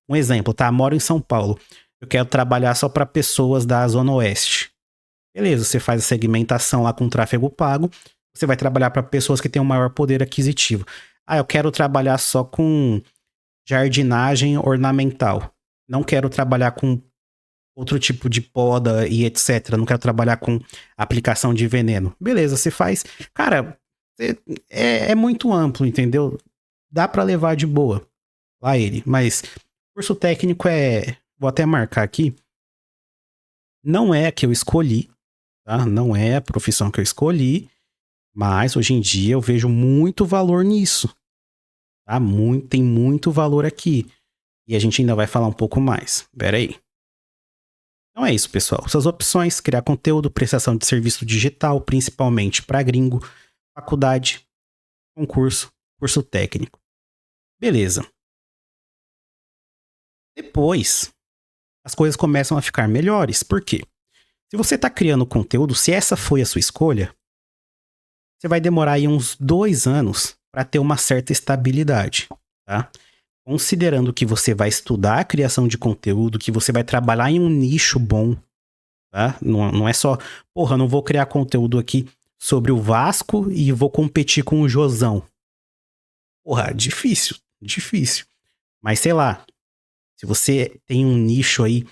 Um exemplo, tá? Moro em São Paulo. eu quero trabalhar só para pessoas da Zona Oeste. Beleza, você faz a segmentação lá com tráfego pago, você vai trabalhar para pessoas que têm um maior poder aquisitivo. Ah, eu quero trabalhar só com jardinagem ornamental. Não quero trabalhar com outro tipo de poda e etc. Não quero trabalhar com aplicação de veneno. Beleza, você faz. Cara, é muito amplo, entendeu? Dá para levar de boa lá ele. Mas curso técnico é. Vou até marcar aqui. Não é a que eu escolhi, tá? Não é a profissão que eu escolhi. Mas hoje em dia eu vejo muito valor nisso. Tá? Tem muito valor aqui. E a gente ainda vai falar um pouco mais. Pera aí. Então é isso, pessoal. Suas opções: criar conteúdo, prestação de serviço digital, principalmente para gringo, faculdade, concurso, curso técnico. Beleza. Depois, as coisas começam a ficar melhores. Por quê? Se você está criando conteúdo, se essa foi a sua escolha, você vai demorar aí uns 2 anos para ter uma certa estabilidade, tá? Considerando que você vai estudar a criação de conteúdo, que você vai trabalhar em um nicho bom, tá? Não é só, porra, não vou criar conteúdo aqui sobre o Vasco e vou competir com o Josão. Porra, difícil. Mas sei lá, se você tem um nicho aí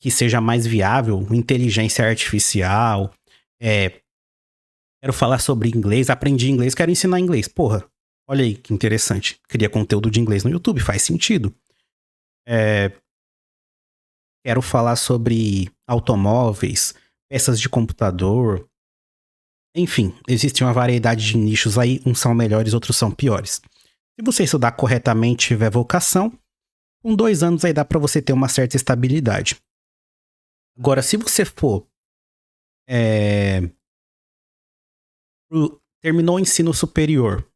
que seja mais viável, inteligência artificial, quero falar sobre inglês, aprendi inglês, quero ensinar inglês. Porra, olha aí que interessante. Cria conteúdo de inglês no YouTube, faz sentido. Quero falar sobre automóveis, peças de computador. Enfim, existe uma variedade de nichos aí, uns são melhores, outros são piores. Se você estudar corretamente e tiver vocação, com 2 anos aí dá pra você ter uma certa estabilidade. Agora, se você for terminou o ensino superior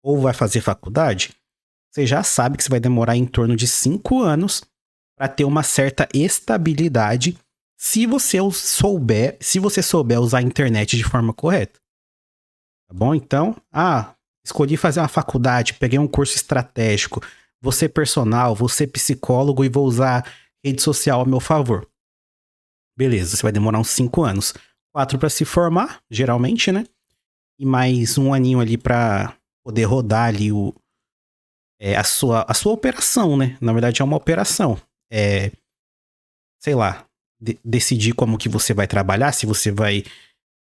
ou vai fazer faculdade, você já sabe que você vai demorar em torno de 5 anos para ter uma certa estabilidade se você souber usar a internet de forma correta. Tá bom? Então, escolhi fazer uma faculdade, peguei um curso estratégico, vou ser personal, vou ser psicólogo e vou usar rede social a meu favor. Beleza, você vai demorar uns 5 anos. 4 para se formar, geralmente, né? E mais 1 aninho ali para poder rodar ali a sua operação, né? Na verdade é uma operação. Sei lá, decidir como que você vai trabalhar, se você vai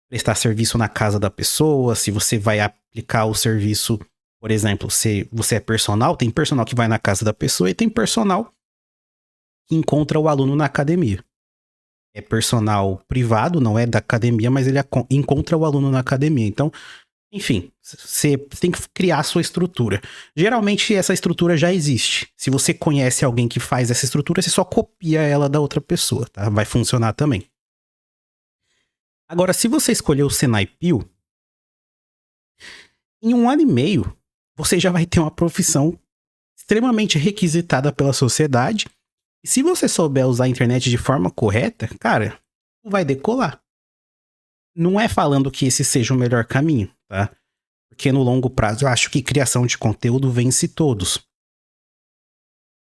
prestar serviço na casa da pessoa, se você vai aplicar o serviço, por exemplo, se você é personal, tem personal que vai na casa da pessoa e tem personal que encontra o aluno na academia. É personal privado, não é da academia, mas ele encontra o aluno na academia. Então, enfim, você tem que criar a sua estrutura. Geralmente essa estrutura já existe. Se você conhece alguém que faz essa estrutura, você só copia ela da outra pessoa, tá? Vai funcionar também. Agora, se você escolher o Senai Pio, em 1 ano e meio, você já vai ter uma profissão extremamente requisitada pela sociedade. E se você souber usar a internet de forma correta, cara, vai decolar. Não é falando que esse seja o melhor caminho, tá? Porque no longo prazo eu acho que criação de conteúdo vence todos.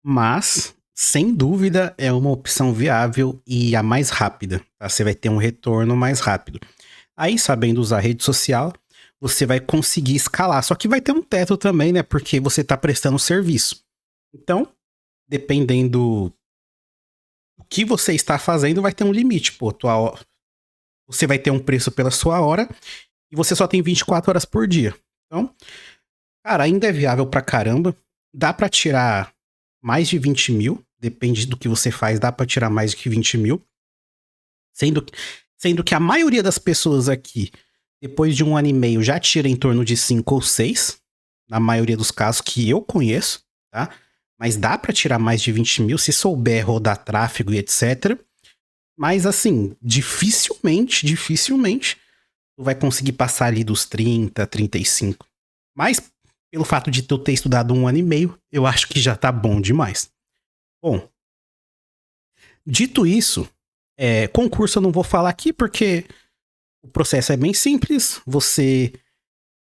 Mas, sem dúvida, é uma opção viável e a mais rápida, tá? Você vai ter um retorno mais rápido. Aí, sabendo usar rede social, você vai conseguir escalar. Só que vai ter um teto também, né? Porque você tá prestando serviço. Então, dependendo do que você está fazendo, vai ter um limite. Pô, você vai ter um preço pela sua hora e você só tem 24 horas por dia. Então, cara, ainda é viável pra caramba. Dá pra tirar mais de 20 mil. Depende do que você faz, dá pra tirar mais de 20 mil. Sendo que a maioria das pessoas aqui, depois de 1 ano e meio, já tira em torno de 5 ou 6. Na maioria dos casos que eu conheço, tá? Mas dá pra tirar mais de 20 mil se souber rodar tráfego e etc. Mas assim, dificilmente tu vai conseguir passar ali dos 30, 35. Mas pelo fato de tu ter estudado 1 ano e meio, eu acho que já tá bom demais. Bom, dito isso, concurso eu não vou falar aqui porque o processo é bem simples. Você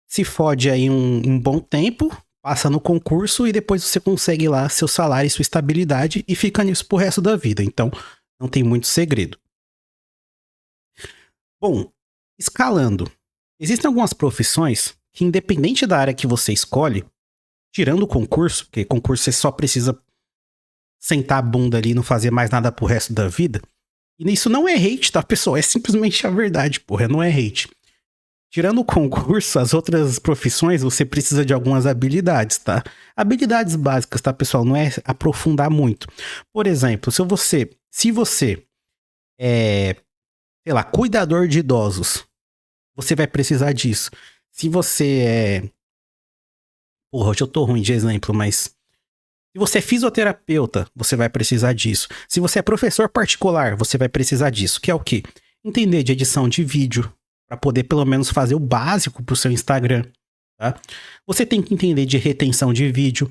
se fode aí um bom tempo, passa no concurso e depois você consegue lá seu salário e sua estabilidade e fica nisso pro resto da vida. Então, não tem muito segredo. Bom, escalando. Existem algumas profissões que, independente da área que você escolhe, tirando o concurso, porque concurso você só precisa sentar a bunda ali e não fazer mais nada pro resto da vida. E isso não é hate, tá, pessoal? É simplesmente a verdade, porra, não é hate. Tirando o concurso, as outras profissões, você precisa de algumas habilidades, tá? Habilidades básicas, tá, pessoal? Não é aprofundar muito. Por exemplo, se você é, sei lá, cuidador de idosos, você vai precisar disso. Se você é... Porra, hoje eu tô ruim de exemplo, mas... Se você é fisioterapeuta, você vai precisar disso. Se você é professor particular, você vai precisar disso. Que é o quê? Entender de edição de vídeo, para poder pelo menos fazer o básico pro seu Instagram, tá? Você tem que entender de retenção de vídeo,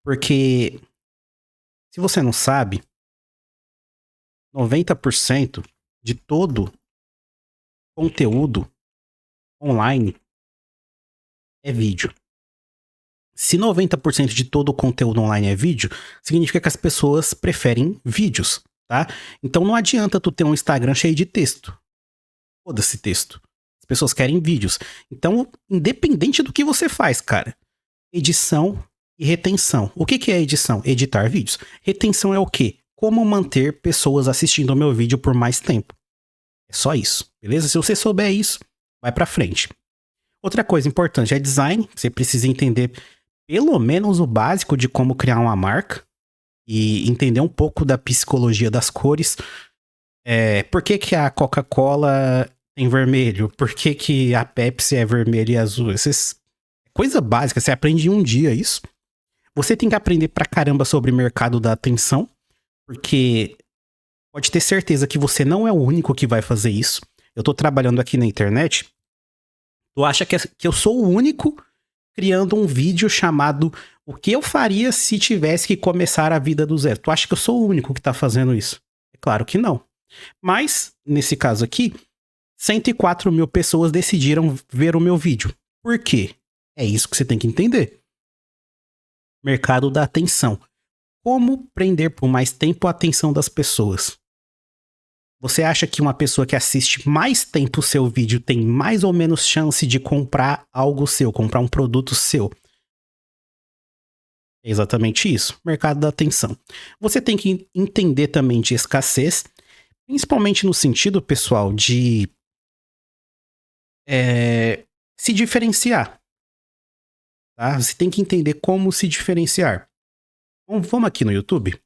porque se você não sabe, 90% de todo conteúdo online é vídeo. Se 90% de todo o conteúdo online é vídeo, significa que as pessoas preferem vídeos, tá? Então não adianta tu ter um Instagram cheio de texto. Foda-se texto. As pessoas querem vídeos. Então, independente do que você faz, cara, edição e retenção. O que é edição? Editar vídeos. Retenção é o quê? Como manter pessoas assistindo ao meu vídeo por mais tempo. É só isso, beleza? Se você souber isso, vai pra frente. Outra coisa importante é design. Você precisa entender pelo menos o básico de como criar uma marca e entender um pouco da psicologia das cores. Por que que a Coca-Cola tem vermelho? Por que que a Pepsi é vermelho e azul? Coisa básica, você aprende em um dia isso. Você tem que aprender pra caramba sobre o mercado da atenção, porque pode ter certeza que você não é o único que vai fazer isso. Eu tô trabalhando aqui na internet. Tu acha que eu sou o único criando um vídeo chamado O que eu faria se tivesse que começar a vida do zero? Tu acha que eu sou o único que tá fazendo isso? É claro que não. Mas, nesse caso aqui, 104 mil pessoas decidiram ver o meu vídeo. Por quê? É isso que você tem que entender. Mercado da atenção. Como prender por mais tempo a atenção das pessoas? Você acha que uma pessoa que assiste mais tempo o seu vídeo tem mais ou menos chance de comprar algo seu, comprar um produto seu? É exatamente isso, mercado da atenção. Você tem que entender também de escassez, principalmente no sentido, pessoal, de se diferenciar. Tá? Você tem que entender como se diferenciar. Então, vamos aqui no YouTube.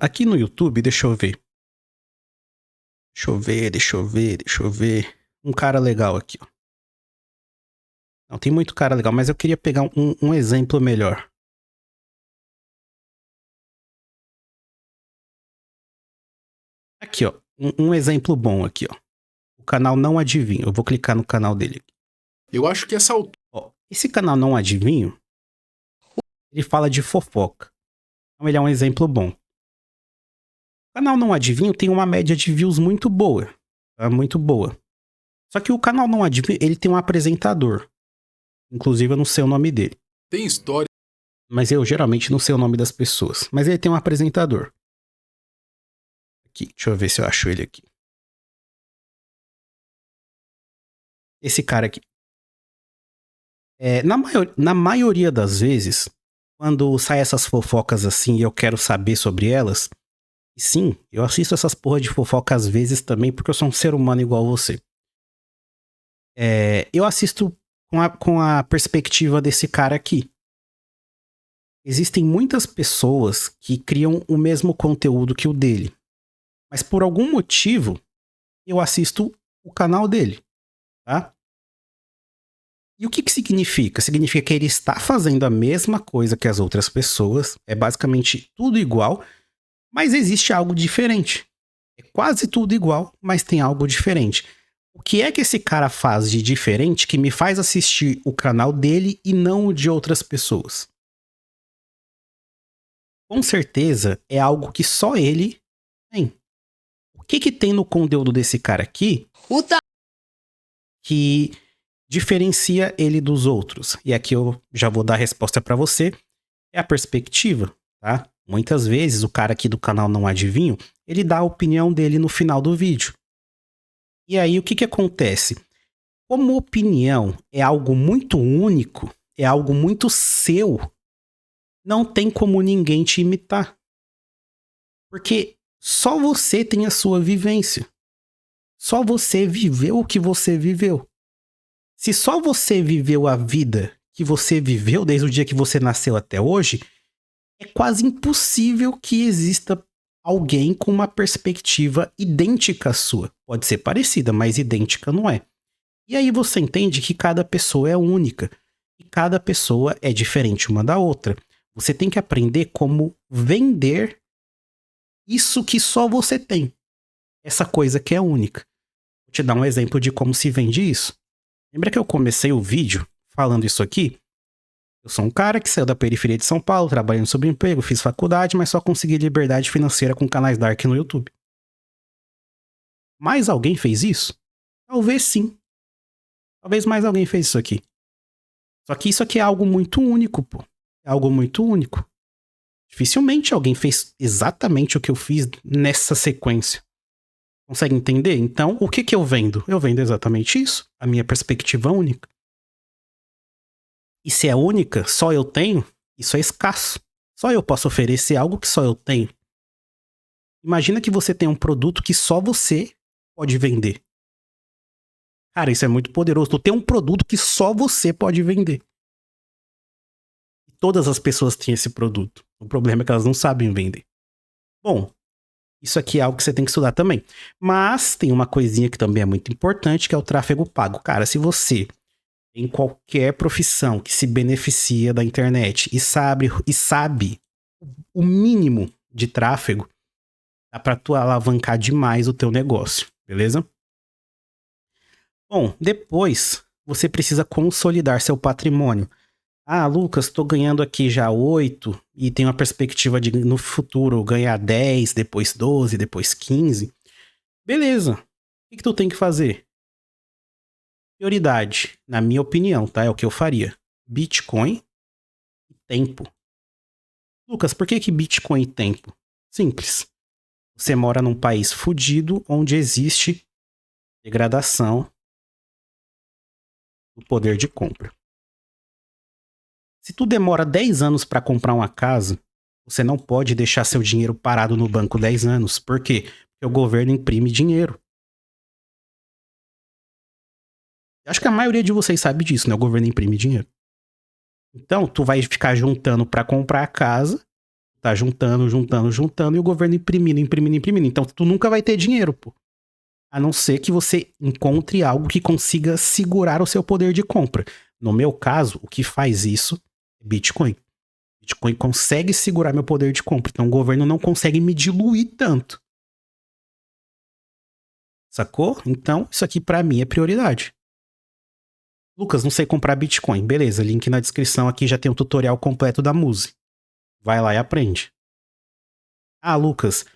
Aqui no YouTube, deixa eu ver. Deixa eu ver. Um cara legal aqui, ó. Não, tem muito cara legal, mas eu queria pegar um exemplo melhor. Aqui, ó. Um exemplo bom aqui, ó. O canal Não Adivinho. Eu vou clicar no canal dele. Eu acho que essa altura... Ó, esse canal Não Adivinho, ele fala de fofoca. Então ele é um exemplo bom. O canal Não Adivinho tem uma média de views muito boa. Tá? Muito boa. Só que o canal Não Adivinho, ele tem um apresentador. Inclusive eu não sei o nome dele. Tem história. Mas eu geralmente não sei o nome das pessoas. Mas ele tem um apresentador. Aqui, deixa eu ver se eu acho ele aqui. Esse cara aqui. Na maioria das vezes, quando sai essas fofocas assim e eu quero saber sobre elas, e sim, eu assisto essas porra de fofoca às vezes também, porque eu sou um ser humano igual você. Eu assisto com a perspectiva desse cara aqui. Existem muitas pessoas que criam o mesmo conteúdo que o dele. Mas por algum motivo, eu assisto o canal dele, tá? E o que significa? Significa que ele está fazendo a mesma coisa que as outras pessoas, é basicamente tudo igual, mas existe algo diferente. É quase tudo igual, mas tem algo diferente. O que é que esse cara faz de diferente que me faz assistir o canal dele e não o de outras pessoas? Com certeza é algo que só ele tem. O que tem no conteúdo desse cara aqui que diferencia ele dos outros? E aqui eu já vou dar a resposta para você. É a perspectiva, tá? Muitas vezes o cara aqui do canal Não Adivinho, ele dá a opinião dele no final do vídeo. E aí o que acontece? Como opinião é algo muito único, é algo muito seu, não tem como ninguém te imitar. Porque só você tem a sua vivência. Só você viveu o que você viveu. Se só você viveu a vida que você viveu desde o dia que você nasceu até hoje, é quase impossível que exista alguém com uma perspectiva idêntica à sua. Pode ser parecida, mas idêntica não é. E aí você entende que cada pessoa é única. E cada pessoa é diferente uma da outra. Você tem que aprender como vender isso que só você tem. Essa coisa que é única. Vou te dar um exemplo de como se vende isso. Lembra que eu comecei o vídeo falando isso aqui? Eu sou um cara que saiu da periferia de São Paulo, trabalhando sobre emprego, fiz faculdade, mas só consegui liberdade financeira com canais dark no YouTube. Mais alguém fez isso? Talvez sim. Talvez mais alguém fez isso aqui. Só que isso aqui é algo muito único, pô. É algo muito único. Dificilmente alguém fez exatamente o que eu fiz nessa sequência. Consegue entender? Então, o que eu vendo? Eu vendo exatamente isso. A minha perspectiva única. E se é única, só eu tenho, isso é escasso. Só eu posso oferecer algo que só eu tenho. Imagina que você tem um produto que só você pode vender. Cara, isso é muito poderoso. Tu tem um produto que só você pode vender. E todas as pessoas têm esse produto. O problema é que elas não sabem vender. Bom, isso aqui é algo que você tem que estudar também. Mas tem uma coisinha que também é muito importante, que é o tráfego pago. Cara, se você em qualquer profissão que se beneficia da internet e sabe o mínimo de tráfego, dá pra tu alavancar demais o teu negócio, beleza? Bom, depois você precisa consolidar seu patrimônio. Ah, Lucas, tô ganhando aqui já 8 e tenho uma perspectiva de no futuro ganhar 10, depois 12, depois 15. Beleza. O que tu tem que fazer? Prioridade, na minha opinião, tá? É o que eu faria. Bitcoin e tempo. Lucas, por que Bitcoin e tempo? Simples. Você mora num país fudido onde existe degradação do poder de compra. Se tu demora 10 anos para comprar uma casa, você não pode deixar seu dinheiro parado no banco 10 anos. Por quê? Porque o governo imprime dinheiro. Acho que a maioria de vocês sabe disso, né? O governo imprime dinheiro. Então, tu vai ficar juntando para comprar a casa, tá juntando, e o governo imprimindo. Então, tu nunca vai ter dinheiro, pô. A não ser que você encontre algo que consiga segurar o seu poder de compra. No meu caso, o que faz isso é Bitcoin. Bitcoin consegue segurar meu poder de compra. Então, o governo não consegue me diluir tanto. Sacou? Então, isso aqui pra mim é prioridade. Lucas, não sei comprar Bitcoin. Beleza, link na descrição aqui já tem um tutorial completo da Muse. Vai lá e aprende. Ah, Lucas,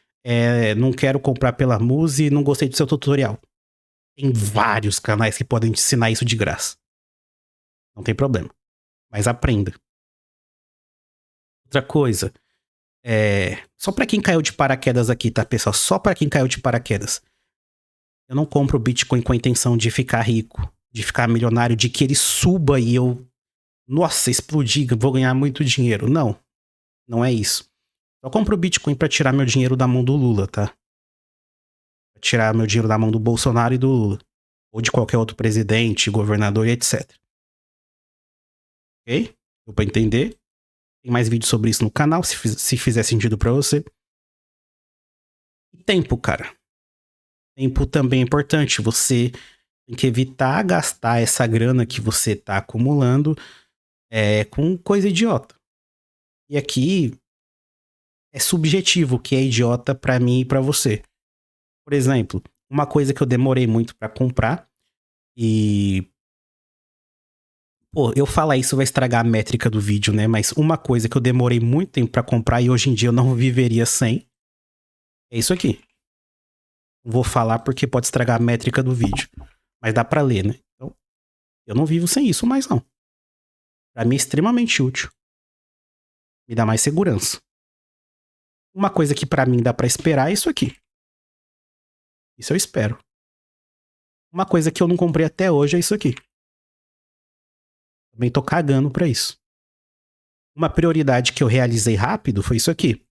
não quero comprar pela Muse e não gostei do seu tutorial. Tem vários canais que podem te ensinar isso de graça. Não tem problema. Mas aprenda. Outra coisa. Só pra quem caiu de paraquedas aqui, tá, pessoal? Só pra quem caiu de paraquedas. Eu não compro Bitcoin com a intenção de ficar rico, de ficar milionário, de que ele suba e eu, nossa, explodir, vou ganhar muito dinheiro. Não, não é isso. Eu compro Bitcoin pra tirar meu dinheiro da mão do Lula, tá? Pra tirar meu dinheiro da mão do Bolsonaro e do Lula. Ou de qualquer outro presidente, governador e etc. Ok? Deu pra entender? Tem mais vídeos sobre isso no canal, se fizer sentido pra você. E tempo, cara. Tempo também é importante. Você tem que evitar gastar essa grana que você tá acumulando com coisa idiota. E aqui é subjetivo o que é idiota pra mim e pra você. Por exemplo, uma coisa que eu demorei muito pra comprar e... Pô, eu falar isso vai estragar a métrica do vídeo, né? Mas uma coisa que eu demorei muito tempo pra comprar e hoje em dia eu não viveria sem é isso aqui. Não vou falar porque pode estragar a métrica do vídeo. Mas dá pra ler, né? Então, Eu não vivo sem isso mais não. Pra mim é extremamente útil. Me dá mais segurança. Uma coisa que pra mim dá pra esperar é isso aqui. Isso eu espero. Uma coisa que eu não comprei até hoje é isso aqui. Também tô cagando pra isso. Uma prioridade que eu realizei rápido foi isso aqui.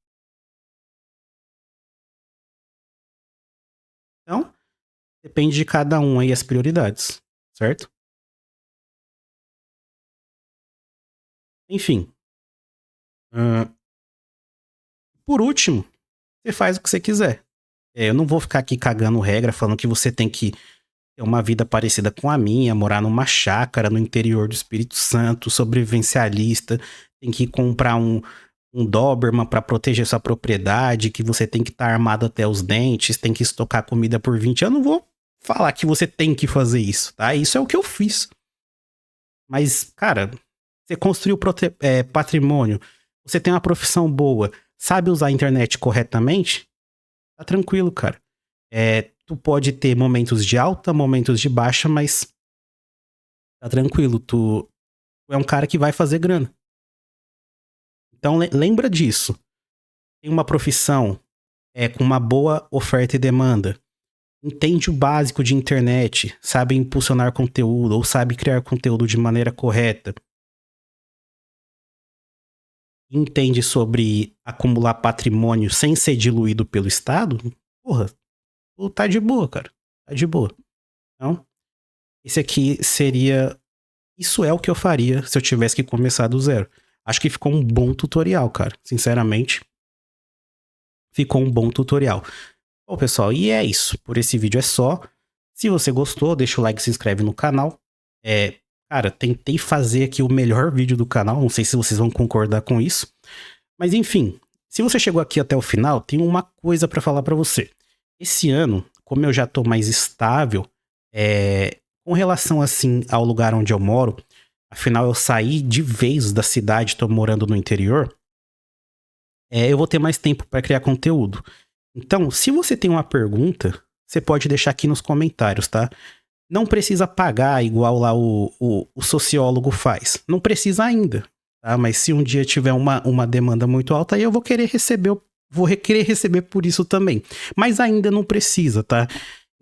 Então, depende de cada um aí as prioridades, certo? Enfim. Por último, você faz o que você quiser. Eu não vou ficar aqui cagando regra, falando que você tem que ter uma vida parecida com a minha, morar numa chácara no interior do Espírito Santo, sobrevivencialista, tem que comprar um Doberman para proteger sua propriedade, que você tem que estar armado até os dentes, tem que estocar comida por 20 anos. Eu não vou falar que você tem que fazer isso, tá? Isso é o que eu fiz. Mas, cara, você construiu patrimônio, você tem uma profissão boa, sabe usar a internet corretamente, tá tranquilo, cara. Tu pode ter momentos de alta, momentos de baixa, mas tá tranquilo, tu é um cara que vai fazer grana. Então lembra disso. Tem uma profissão com uma boa oferta e demanda. Entende o básico de internet, sabe impulsionar conteúdo ou sabe criar conteúdo de maneira correta. Entende sobre acumular patrimônio sem ser diluído pelo Estado, porra, tu tá de boa, cara. Tá de boa. Então, esse aqui seria... Isso é o que eu faria se eu tivesse que começar do zero. Acho que ficou um bom tutorial, cara. Sinceramente, ficou um bom tutorial. Bom, pessoal, e é isso. Por esse vídeo é só. Se você gostou, deixa o like e se inscreve no canal. Cara, tentei fazer aqui o melhor vídeo do canal. Não sei se vocês vão concordar com isso. Mas enfim, se você chegou aqui até o final, tem uma coisa pra falar pra você. Esse ano, como eu já tô mais estável, com relação assim ao lugar onde eu moro, afinal eu saí de vez da cidade, tô morando no interior, eu vou ter mais tempo para criar conteúdo. Então, se você tem uma pergunta, você pode deixar aqui nos comentários, tá? Não precisa pagar igual lá o sociólogo faz. Não precisa ainda, tá? Mas se um dia tiver uma demanda muito alta, aí eu vou querer receber, querer receber por isso também. Mas ainda não precisa, tá?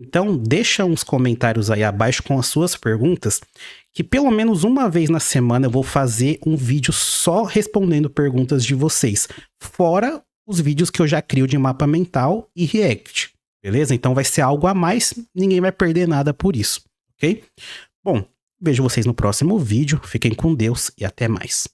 Então, deixa uns comentários aí abaixo com as suas perguntas, que pelo menos uma vez na semana eu vou fazer um vídeo só respondendo perguntas de vocês, fora os vídeos que eu já crio de mapa mental e react, beleza? Então vai ser algo a mais, ninguém vai perder nada por isso, ok? Bom, vejo vocês no próximo vídeo, fiquem com Deus e até mais.